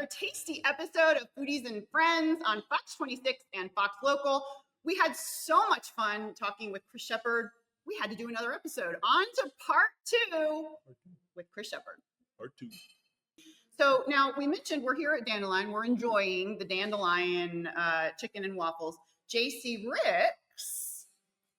tasty episode of Foodies and Friends on Fox 26 and Fox Local. We had so much fun talking with Chris Shepard. We had to do another episode. On to part two with Chris Shepard. Part two. So now we mentioned we're here at Dandelion. We're enjoying the Dandelion chicken and waffles. JC Ricks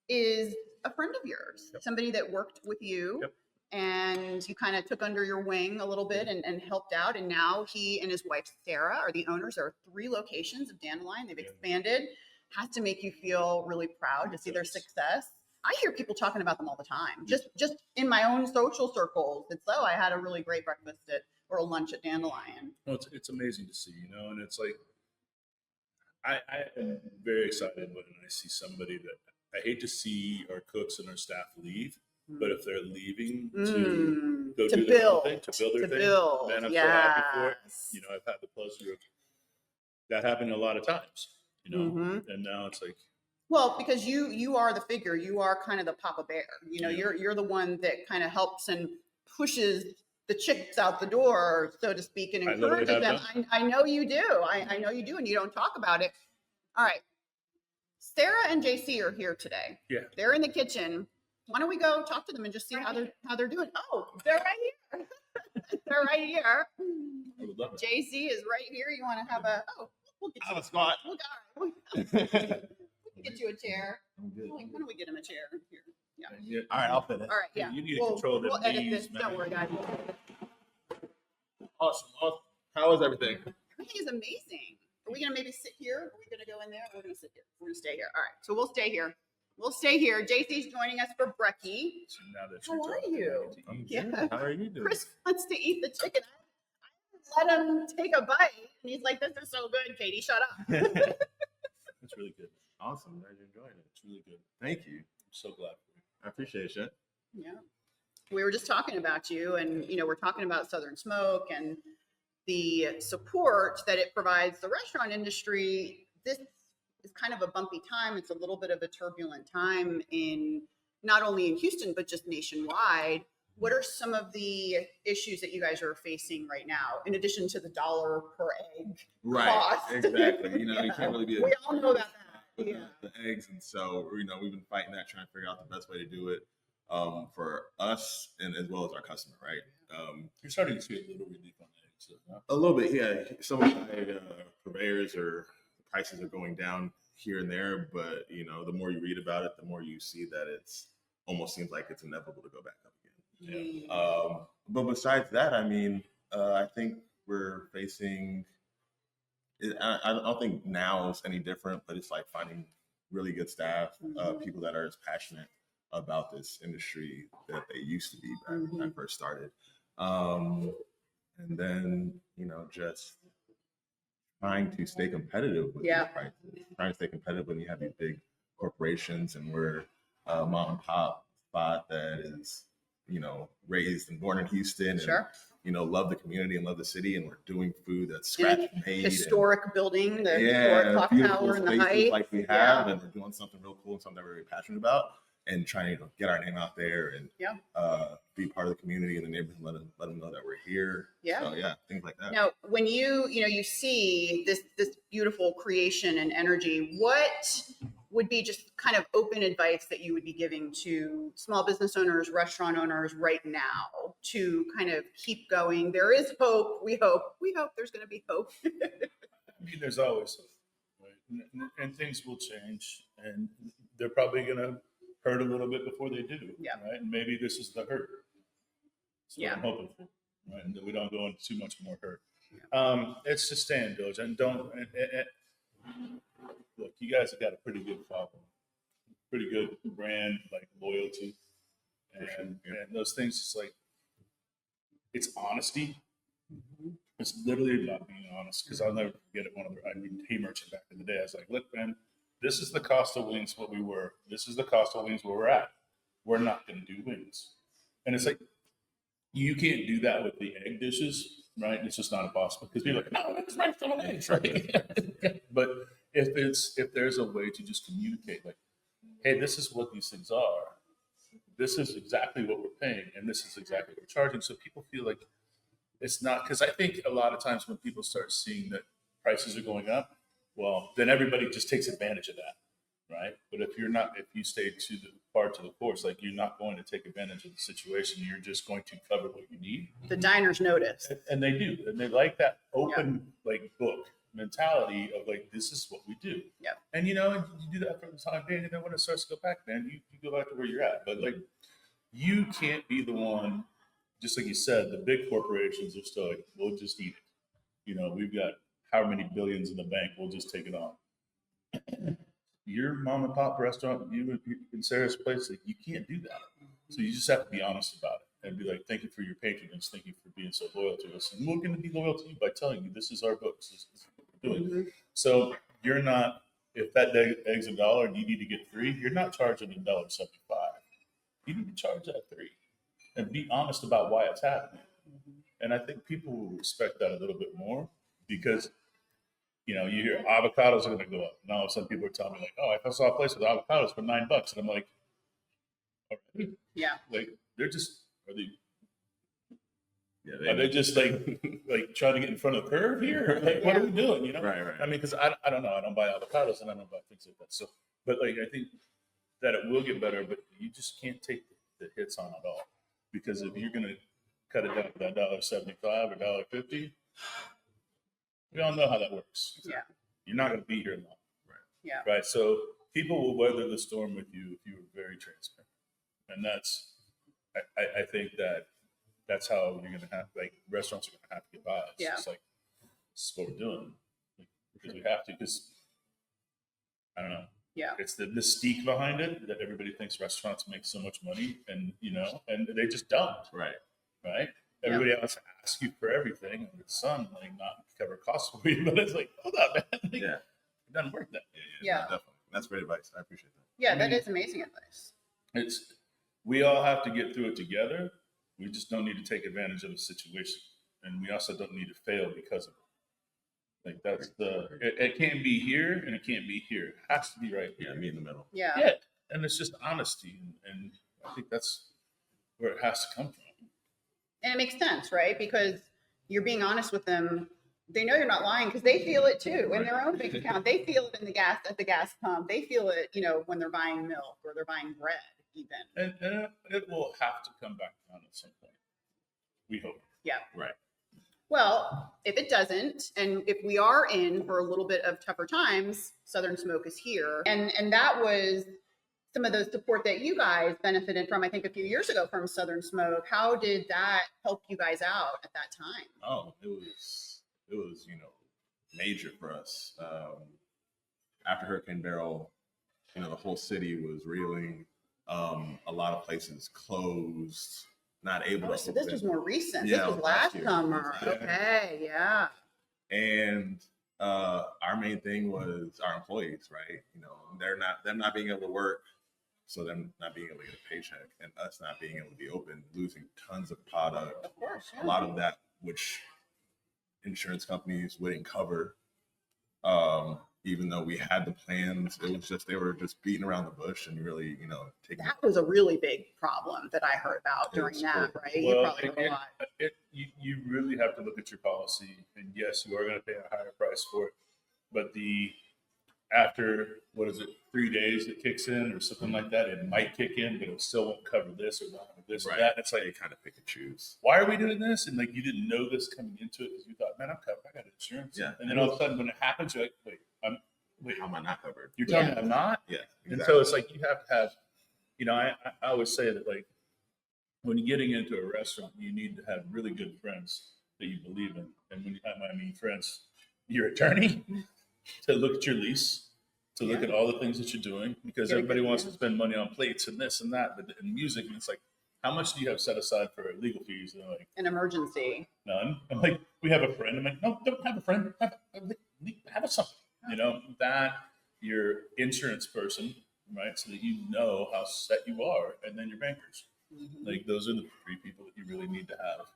is a friend of yours, somebody that worked with you. Yep. And you kind of took under your wing a little bit and helped out. And now he and his wife, Sarah, are the owners. There are 3 locations of Dandelion. They've expanded. Has to make you feel really proud to see their success. I hear people talking about them all the time, just in my own social circles. And so I had a really great breakfast or a lunch at Dandelion. Well, it's amazing to see, and it's like, I am very excited when I see somebody that I hate to see our cooks and our staff leave. But if they're leaving to go do their own thing, to build their thing, man, I'm so happy for it. I've had the pleasure of that happening a lot of times, and now it's like. Well, because you are the figure, you are kind of the Papa Bear, you're the one that kind of helps and pushes the chicks out the door, so to speak, and encourages them. I know you do. I know you do, and you don't talk about it. All right. Sarah and JC are here today. Yeah. They're in the kitchen. Why don't we go talk to them and just see how they're doing? Oh, they're right here. They're right here. I would love it. JC is right here. You want to have we'll get you a squat. We can get you a chair. I'm good. Why don't we get him a chair here? Yeah. All right, I'll fit it. All right, yeah. You need to control them. We'll edit this. Don't worry, guys. Awesome. How is everything? Everything is amazing. Are we going to maybe sit here? Are we going to go in there? We're going to sit here. We're going to stay here. All right. So we'll stay here. JC's joining us for brekkie. So now that How are you? I'm good. Yeah. How are you doing? Chris wants to eat the chicken. I let him take a bite. And he's like, this is so good, Katie. Shut up. It's really good. Awesome. Glad you're enjoying it. It's really good. Thank you. I'm so glad for you. I appreciate it. Yeah. We were just talking about you, and we're talking about Southern Smoke and the support that it provides the restaurant industry. This is kind of a bumpy time. It's a little bit of a turbulent time in not only in Houston, but just nationwide. What are some of the issues that you guys are facing right now, in addition to the $1 per egg cost? Exactly. You can't really be. We all know about that. With Yeah. the eggs, and so we've been fighting that, trying to figure out the best way to do it for us and as well as our customer, right? You're starting to see a little relief on that. So, A little bit, yeah. Some of the purveyors or prices are going down here and there, but the more you read about it, the more you see that it's almost seems like it's inevitable to go back up again. Yeah. But besides that, I think we're facing. I don't think now is any different, but it's like finding really good staff, people that are as passionate about this industry that they used to be back when I first started. And then, just trying to stay competitive with these prices, trying to stay competitive when you have these big corporations, and we're a mom and pop spot that is, raised and born in Houston. Sure. And, love the community and love the city, and we're doing food that's scratch made. Historic building, the historic clock tower and the height. Like we have, and we're doing something real cool and something we're very passionate about, and trying to get our name out there and be part of the community and the neighborhood, let them know that we're here. Yeah. So things like that. Now, when you see this beautiful creation and energy, what would be just kind of open advice that you would be giving to small business owners, restaurant owners right now to kind of keep going? There is hope. We hope there's going to be hope. There's always hope, right? And things will change, and they're probably going to hurt a little bit before they do. Yeah. Right. And maybe this is the hurt. That's what I'm hoping for. Right. And that we don't go into too much more hurt. Yeah. It's just staying diligent. Look, you guys have got a pretty good following, pretty good brand, like loyalty, and those things. It's like, it's honesty. It's literally about being honest. Because I'll never forget it. I mean, Hey Merchant back in the day, I was like, look, man, this is the cost of wings. What we were. This is the cost of wings where we're at. We're not going to do wings. And it's like, you can't do that with the egg dishes, right? It's just not possible, because people are like, no, it's right from eggs, right? But if there's a way to just communicate, like, hey, this is what these things are. This is exactly what we're paying, and this is exactly what we're charging. So people feel like it's not, because I think a lot of times when people start seeing that prices are going up, well, then everybody just takes advantage of that, right? But if you stay far to the course, like you're not going to take advantage of the situation. You're just going to cover what you need. The diners notice. And they do. And they like that open, like, book mentality of like, this is what we do. Yeah. And, you know, you do that for the time being. And then when it starts to go back, man, you go back to where you're at. But like, you can't be the one, just like you said, the big corporations are still like, we'll just eat it. You know, we've got how many billions in the bank, we'll just take it on. Your mom and pop restaurant, you in Sarah's place, like, you can't do that. So you just have to be honest about it and be like, thank you for your patronage. Thank you for being so loyal to us. And we're going to be loyal to you by telling you this is our books. This is what we're doing. Mm-hmm. So you're not, if that egg's $1 and you need to get 3, you're not charging $1.75. You need to charge that 3 and be honest about why it's happening. Mm-hmm. And I think people will respect that a little bit more because, you know, you hear avocados are going to go up. Now, some people are telling me like, oh, I saw a place with avocados for $9. And I'm like, already? Yeah. Like, they're just, are they Yeah, Are they just like trying to get in front of the curve here? Like, what are we doing? You know? Right. I mean, because I don't know. I don't buy avocados and I don't buy things like that. So, but like, I think that it will get better, but you just can't take the hits on it all, because if you're gonna cut it down to that $1.75 or $1.50, we all know how that works. Yeah. You're not gonna be here long. Yeah. Right. So people will weather the storm with you if you were very transparent, and that's I think that's how you're gonna have, like, restaurants are gonna have to get by. It's Yeah. just like, this is what we're doing, like, because we have to. Because I don't know. Yeah. It's the mystique behind it that everybody thinks restaurants make so much money, and and they just don't. Right. Right. Everybody else asks you for everything under the sun, like, not cover costs for you, but it's like, hold up, man. Like, Yeah. it doesn't work that way. Yeah. Definitely. That's great advice. I appreciate that. Yeah, that is amazing advice. We all have to get through it together. We just don't need to take advantage of the situation, and we also don't need to fail because of it. Like, that's it can't be here and it can't be here. It has to be right here. Yeah, meet in the middle. Yeah. Yeah, and it's just honesty, and I think that's where it has to come from. And it makes sense, right? Because you're being honest with them. They know you're not lying because they feel it too in their own bank account. They feel it at the gas pump. They feel it, when they're buying milk or they're buying bread, even. And it will have to come back down at some point. We hope. Yeah. Right. Well, if it doesn't, and if we are in for a little bit of tougher times, Southern Smoke is here. And that was some of the support that you guys benefited from, I think, a few years ago from Southern Smoke. How did that help you guys out at that time? Oh, it was major for us. After Hurricane Beryl, the whole city was reeling. A lot of places closed, not able to So open. this was more recent. Yeah, This was last last year. summer. Yeah. Okay, yeah. And our main thing was our employees, right? Them not being able to work, so them not being able to get a paycheck, and us not being able to be open, losing tons of product. Of course. Yeah. A lot of that, which insurance companies wouldn't cover. Even though we had the plans, it was just they were just beating around the bush and really, taking. That was a really big problem that I heard about during It's that, cool. right? Well, You probably heard a lot. You really have to look at your policy, and yes, you are going to pay a higher price for it, but after 3 days it kicks in or something like that, it might kick in, but it still won't cover this or this or that. It's like, They kind of pick and choose. why are we doing this? And like, you didn't know this coming into it because you thought, man, I'm covered. I got insurance. Yeah. And then all of a sudden, when it happens, you're like, wait, How am I not covered? you're telling Yeah. me I'm not? Yeah. And so it's like, you have to have, I always say that, like, when you're getting into a restaurant, you need to have really good friends that you believe in. And when I mean friends, your attorney, to look at your lease, to look at all the things that you're doing, because Get a everybody good wants to plan. spend money on plates and this and that, but in music, and it's like, how much do you have set aside for legal fees? And they're like, An emergency. none. I'm like, we have a friend. I'm like, no, don't have a friend. Have something. That your insurance person, right? So that you know how set you are, and then your bankers. Mhm. Like, those are the 3 people that you really need to have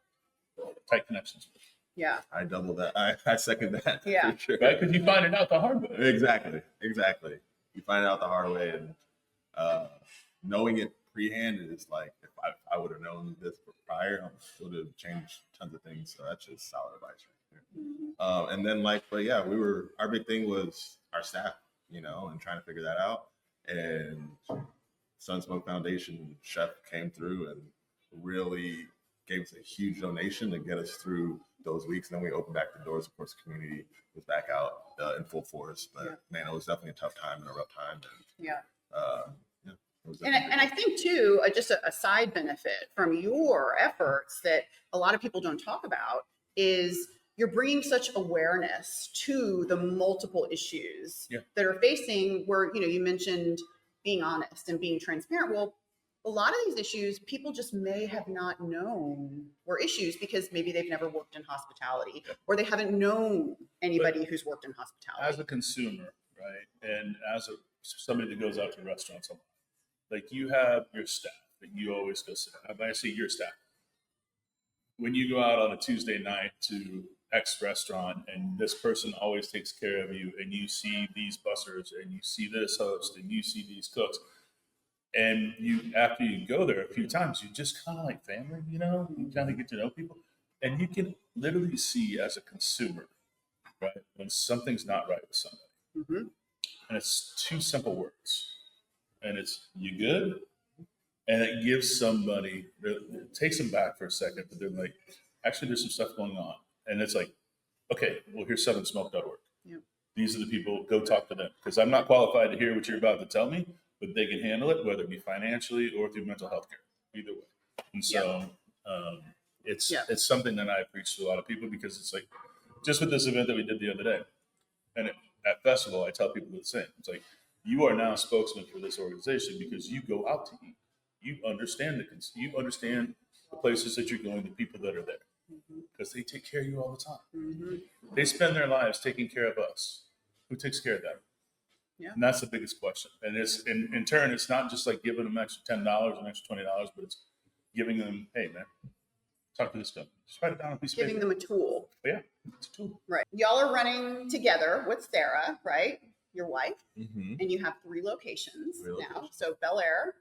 tight connections with, Yeah. I double that. I second that. Yeah. For sure. right? Because you find it out the hard way. Exactly. You find it out the hard way, and knowing it pre-hand is like, if I would have known this prior, I would have changed tons of things. So that's just solid advice right there. And then but yeah, our big thing was our staff, and trying to figure that out. And Sun Smoke Foundation chef came through and really gave us a huge donation to get us through those weeks. And then we opened back the doors. Of course, the community was back out in full force. But man, it was definitely a tough time and a rough time. And, And I think too, just a side benefit from your efforts that a lot of people don't talk about is you're bringing such awareness to the multiple issues that are facing where, you mentioned being honest and being transparent. Well, a lot of these issues, people just may have not known were issues because maybe they've never worked in hospitality or they haven't known anybody who's worked in hospitality. As a consumer, right? And as somebody that goes out to restaurants a lot, like you have your staff that you always go sit down. When I say your staff, when you go out on a Tuesday night to X restaurant and this person always takes care of you and you see these bussers and you see this host and you see these cooks, and after you go there a few times, you just kind of like family, you kind of get to know people. And you can literally see as a consumer, right, when something's not right with somebody. Mm-hmm. And it's two simple words. And it's, you good? And it gives somebody, it takes them back for a second, but they're like, actually, there's some stuff going on. And it's like, okay, well, here's southernsmoke.org. Yeah. These are the people, go talk to them. Because I'm not qualified to hear what you're about to tell me, but they can handle it, whether it be financially or through mental health care, either way. And so it's something that I preach to a lot of people because it's like, just with this event that we did the other day, and at festival, I tell people the same. It's like, you are now a spokesman for this organization because you go out to eat. You understand the places that you're going, the people that are there, because they take care of you all the time. Mm-hmm. They spend their lives taking care of us. Who takes care of them? Yeah. And that's the biggest question. And it's in turn, it's not just like giving them extra $10 and extra $20, but it's giving them, hey man, talk to this guy. Just write it down on a piece of paper. Giving them a tool. But yeah, it's a tool. Right. Y'all are running together with Sarah, right? Your wife, Mm-hmm. and you have 3 locations now. Locations. So Bel Air,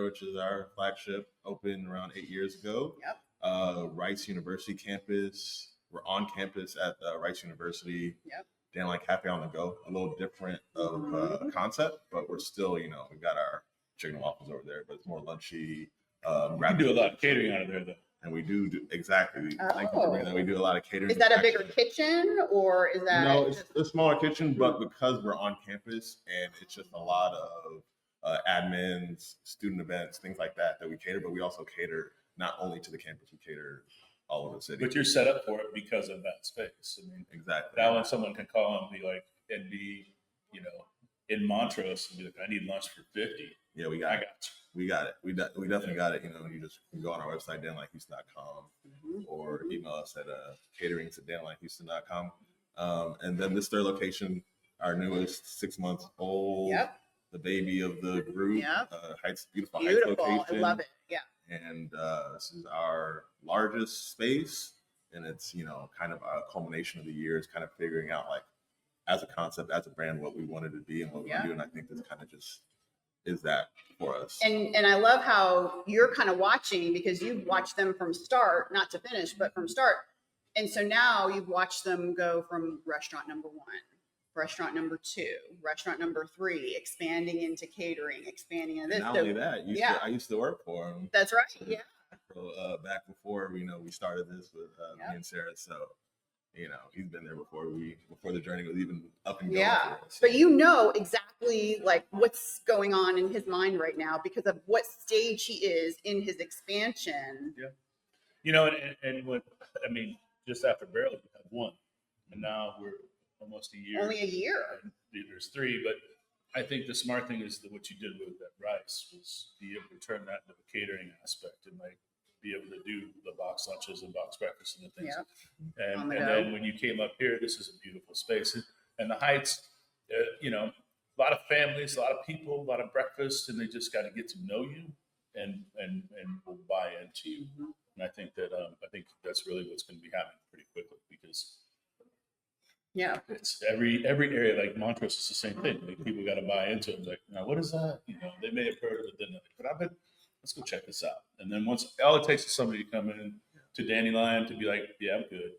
which is our flagship, opened around 8 years ago. Yep. Rice University campus. We're on campus at Rice University. Yep. Dandelion Cafe on the go. A little different of concept, but we're still, we've got our chicken and waffles over there, but it's more lunchy. We can do a lot of catering out of there, though. And we do exactly. Thank you for bringing that. We do a lot of catering. Is that a bigger kitchen or is that? No, it's a smaller kitchen, but because we're on campus and it's just a lot of admins, student events, things like that we cater. But we also cater not only to the campus, we cater all over the city. But you're set up for it because of that space. I mean, exactly. Now when someone can call and be like, and be, in Montrose and be like, I need lunch for 50. Yeah, we got it. We definitely got it. You just can go on our website, dandelinehouston.com, or email us at catering@dandelinehouston.com. And then this third location, our newest 6 months old, the baby of the group, Heights, beautiful Heights location. I love it. Yeah. And this is our largest space, and it's kind of a culmination of the years, kind of figuring out like as a concept, as a brand, what we wanted to be and what we do. And I think this kind of just is that for us. And I love how you're kind of watching because you've watched them from start, not to finish, but from start. And so now you've watched them go from restaurant number 1, restaurant number 2, restaurant number 3, expanding into catering, expanding into this. Not only that, I used to work for them. That's right. Yeah. Back before we started this with me and Sarah. So he's been there before the journey was even up and going. Yeah, for us. But exactly like what's going on in his mind right now because of what stage he is in his expansion. Yeah. And what just after Barrel, you had 1, and now we're almost a year. Only a year. And there's 3, but I think the smart thing is that what you did with that Rice was be able to turn that into a catering aspect and like be able to do the box lunches and box breakfast and the things. Yep. And then when you came up here, this is a beautiful space. And the Heights, a lot of families, a lot of people, a lot of breakfast, and they just got to get to know you and will buy into you. And I think that's really what's going to be happening pretty quickly because it's every area, like Montrose is the same thing. Like people got to buy into it. Like, now what is that? They may have heard of it, but let's go check this out. And then once all it takes is somebody to come in to Dandelion to be like, yeah, I'm good.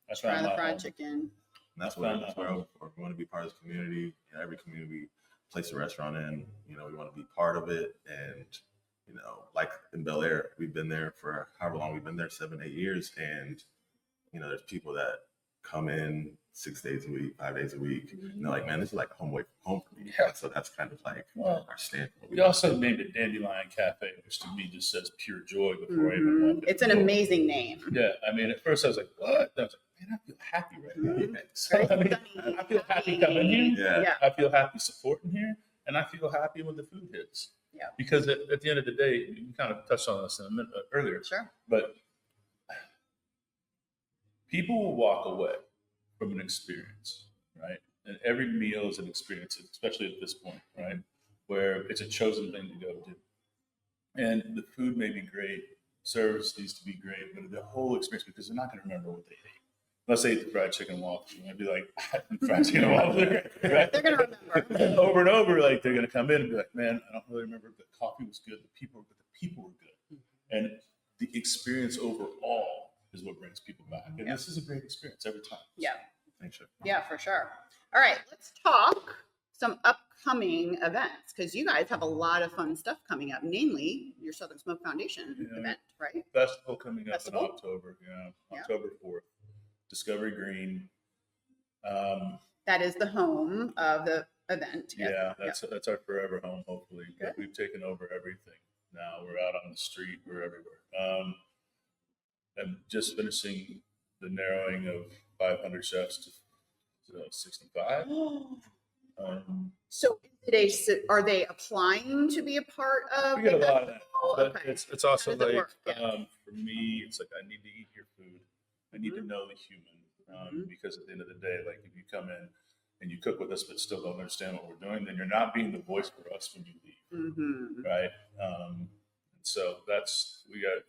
I Try found the my fried home. chicken. And that's what we want to be part of this community. You know, every community we place a restaurant in, you know, we want to be part of it. And, you know, like in Bel Air, we've been there for however long we've been there, 7, 8 years. And, you know, there's people that come in 6 days a week, 5 days a week. And they're like, man, this is like a home away from home for me. Yeah. And so that's kind of like Well, our stand. we also named it Dandelion Cafe, which to me just says pure joy before I even walked in. It's an amazing name. Yeah, I mean, at first I was like, what? I was like, man, I feel happy right now. So, Very I mean, sunny, I feel happy coming here. Yeah. Yeah. I feel happy supporting here, and I feel happy when the food hits. Yeah. Because at the end of the day, you kind of touched on this in a minute earlier, Sure. but people will walk away from an experience, right? And every meal is an experience, especially at this point, right? Where it's a chosen thing to go do. And the food may be great, service needs to be great, but the whole experience, because they're not going to remember what they ate. Let's say the fried chicken waffles, you're going to be like, fried chicken waffles are great, right? They're going to remember. And over and over, like they're going to come in and be like, man, I don't really remember. The coffee was good, the people were good. And the experience overall is what brings people back. And this is a great experience every time. Yeah. Thanks, Chef. Yeah, for sure. All right, let's talk some upcoming events, because you guys have a lot of fun stuff coming up, namely your Southern Smoke Foundation event, right? Festival coming up Festival? in October, October 4th. Discovery Green. That is the home of the event. Yeah, that's our forever home, hopefully. Good. We've taken over everything now. We're out on the street, we're everywhere. I'm just finishing the narrowing of 500 chefs to 65. So are they applying to be a part of? We get a the lot of that, festival? but Okay. it's also How does it like work? Yeah. for me, it's like I need to eat your food. I need to know the human because at the end of the day, like if you come in and you cook with us but still don't understand what we're doing, then you're not being the voice for us when you leave, right? So we got,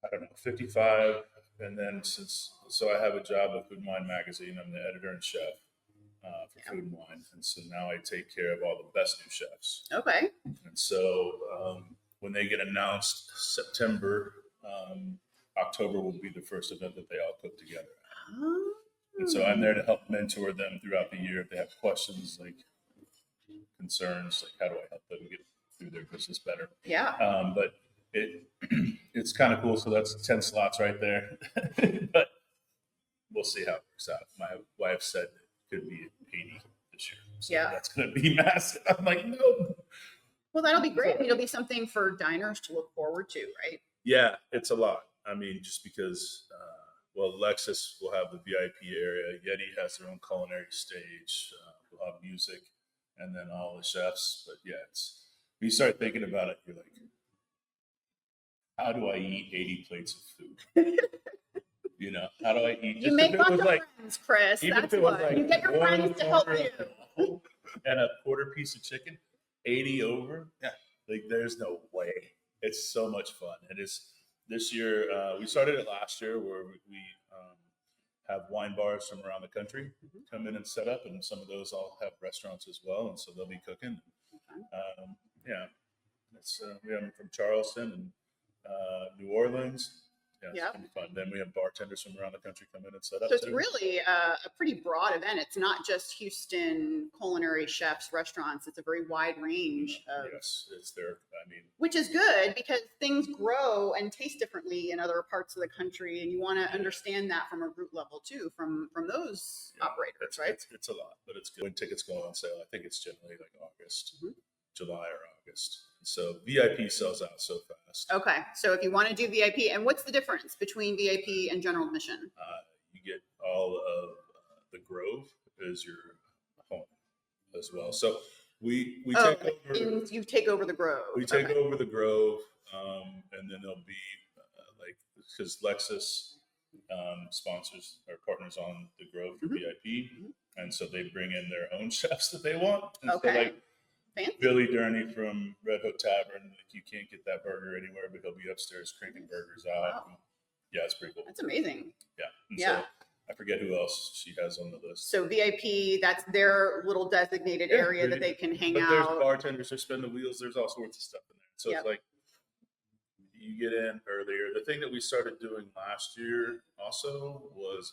I don't know, 55, and then so I have a job at Food and Wine Magazine. I'm the editor and chef for Food and Wine, and so now I take care of all the best new chefs. Okay. And so when they get announced, September, October will be the first event that they all put together. And so I'm there to help mentor them throughout the year if they have questions, like concerns, like how do I help them get through their business better. Yeah. But it's kind of cool. So that's 10 slots right there. But we'll see how it works out. My wife said it could be 80 this year. So that's going to be massive. I'm like, no. Well, that'll be great. It'll be something for diners to look forward to, right? Yeah, it's a lot. I mean, just because, Lexus will have the VIP area. Yeti has their own culinary stage. We'll have music, and then all the chefs. But yeah, when you start thinking about it, you're like, how do I eat 80 plates of food? You know, how do I eat? You make lots of friends, Chris. That's what. You get your friends to help you. And a quarter piece of chicken, 80 over. Yeah, like there's no way. It's so much fun. And it's this year. We started it last year, where we have wine bars from around the country come in and set up, and some of those all have restaurants as well, and so they'll be cooking. It's we have them from Charleston and New Orleans. Yeah, it's gonna be fun. Then we have bartenders from around the country come in and set up. So it's really a pretty broad event. It's not just Houston culinary chefs, restaurants. It's a very wide range of. Yes, it's there. I mean, which is good because things grow and taste differently in other parts of the country, and you want to understand that from a root level too, from those operators, right? It's a lot, but it's good. When tickets go on sale, I think it's generally like August, July or August. So VIP sells out so fast. Okay, so if you want to do VIP, and what's the difference between VIP and general admission? You get all of the Grove as your home as well. So we take over. You take over the Grove. We take over the Grove, and then there'll be because Lexus sponsors or partners on the Grove for VIP, and so they bring in their own chefs that they want. And so Fancy. Billy Durney from Red Hook Tavern. Like you can't get that burger anywhere, but he'll be upstairs cranking burgers out. Wow. Yeah, it's pretty cool. That's amazing. Yeah. And yeah. So I forget who else she has on the list. So VIP, that's their little designated Yeah, area that they can hang but out. there's bartenders, there's spin the wheels, there's all sorts of stuff in there. So Yep. it's like you get in earlier. The thing that we started doing last year also was,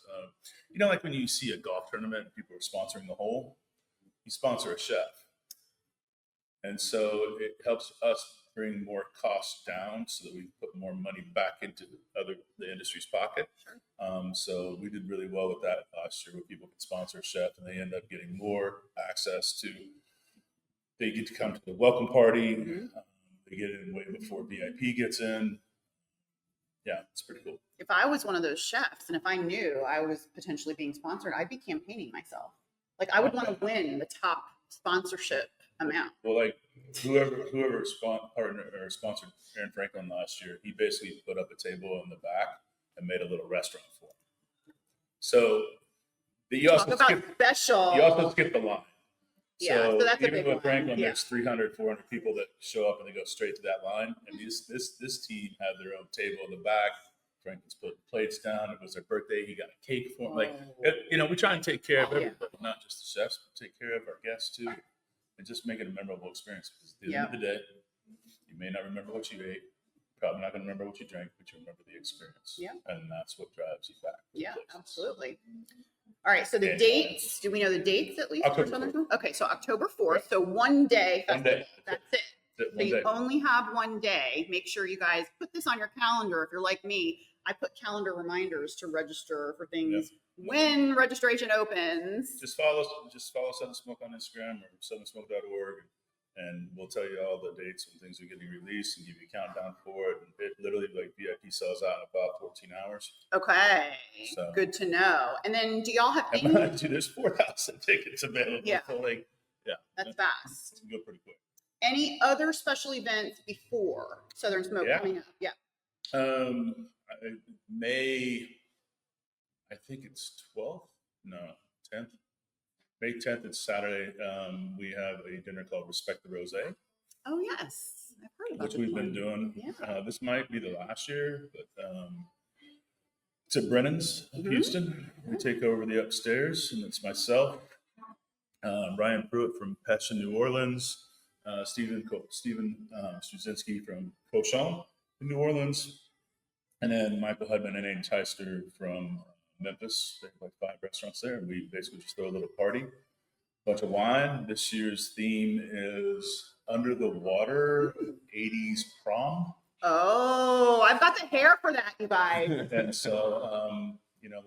like when you see a golf tournament and people are sponsoring the hole, you sponsor a chef. And so it helps us bring more costs down so that we put more money back into the industry's pocket. So we did really well with that last year, where people could sponsor a chef and they end up getting more access to. They get to come to the welcome party. Mhm. They get in way before VIP gets in. Yeah, it's pretty cool. If I was one of those chefs and if I knew I was potentially being sponsored, I'd be campaigning myself. Like I would want to win the top sponsorship amount. Well, like whoever sponsored Aaron Franklin last year, he basically put up a table in the back and made a little restaurant for him. So you Talk also about special. You also skip the line. Yeah, so that's a even big with one. Franklin, Yeah. there's 300, 400 people that show up and they go straight to that line. And this team had their own table in the back. Franklin's put plates down. It was their birthday. He got a cake for him. We try and take care of everybody, not just the chefs, but take care of our guests too, and just make it a memorable experience. Because at the end of the day, you may not remember what you ate, probably not going to remember what you drank, but you remember the experience. Yeah, and that's what drives you back. Yeah, absolutely. All right, so the dates, do we know the dates at least? October 4th. Okay, so October 4th, so one day. One day. That's it. So you only have one day. Make sure you guys put this on your calendar. If you're like me, I put calendar reminders to register for things when registration opens. Just follow Southern Smoke on Instagram or southernsmoke.org, and we'll tell you all the dates when things are getting released and give you a countdown for it. And it literally, like, VIP sells out in about 14 hours. Okay, so good to know. And then do y'all have any? There's 4,000 tickets available. Yeah, so that's fast. Go pretty quick. Any other special events before Southern Smoke coming up? Yeah. May, I think it's 12th? No, 10th. May 10th, it's Saturday. We have a dinner called Respect the Rosé. Oh, yes. I've heard about which we've been doing. Yeah. This might be the last year, but it's at Brennan's of Houston. We take over the upstairs, and it's myself, Ryan Pruitt from Petch in New Orleans, Stephen Struzinski from Cochon in New Orleans, and then Michael Hudman and Aiden Teister from Memphis. They have like 5 restaurants there, and we basically just throw a little party, bunch of wine. This year's theme is Under the Water 80s Prom. Oh, I've got the hair for that, you guys. And so,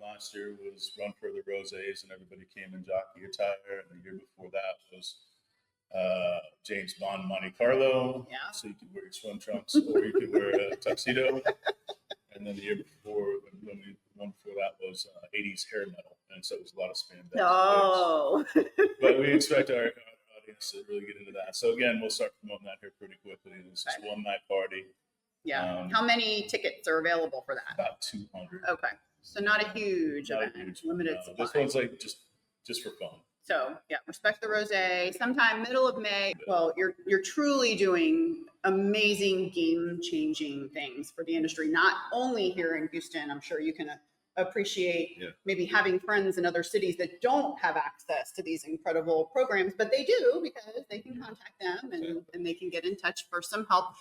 last year was Run for the Rosés, and everybody came in jockey attire. And the year before that was James Bond Monte Carlo. Yeah. So you could wear your swim trunks or you could wear a tuxedo. And then the year before, one before that was 80s hair metal. And so it was a lot of spandex. Oh. But we expect our audience to really get into that. So again, we'll start promoting that here pretty quickly. It's just one night party. Yeah. How many tickets are available for that? About 200. Okay. So not a huge event, limited supply. This one's like just for fun. So yeah, Respect the Rosé, sometime middle of May. Well, you're truly doing amazing game-changing things for the industry, not only here in Houston. I'm sure you can appreciate maybe having friends in other cities that don't have access to these incredible programs, but they do because they can contact them and they can get in touch for some help.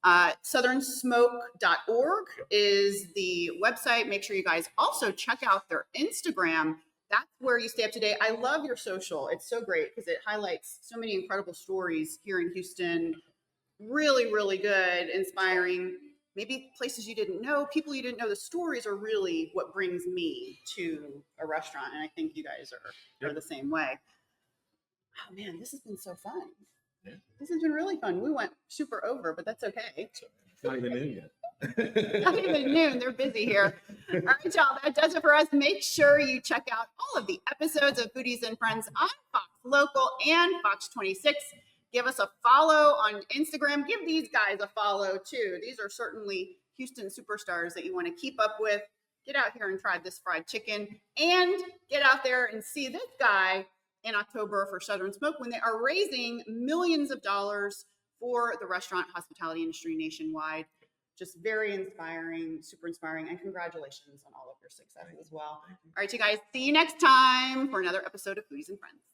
southernsmoke.org is the website. Make sure you guys also check out their Instagram. That's where you stay up to date. I love your social. It's so great because it highlights so many incredible stories here in Houston. Really, really good, inspiring. Maybe places you didn't know, people you didn't know. The stories are really what brings me to a restaurant. And I think you guys are the same way. Oh man, this has been so fun. Yeah. This has been really fun. We went super over, but that's okay. It's not even noon yet. Not even noon. They're busy here. All right, y'all. That does it for us. Make sure you check out all of the episodes of Foodies and Friends on Fox Local and Fox 26. Give us a follow on Instagram. Give these guys a follow too. These are certainly Houston superstars that you want to keep up with. Get out here and try this fried chicken and get out there and see this guy in October for Southern Smoke when they are raising millions of dollars for the restaurant hospitality industry nationwide. just very inspiring, super inspiring, and congratulations on all of your success Thank as well. Thank you. All right, you guys, see you next time for another episode of Foodies and Friends.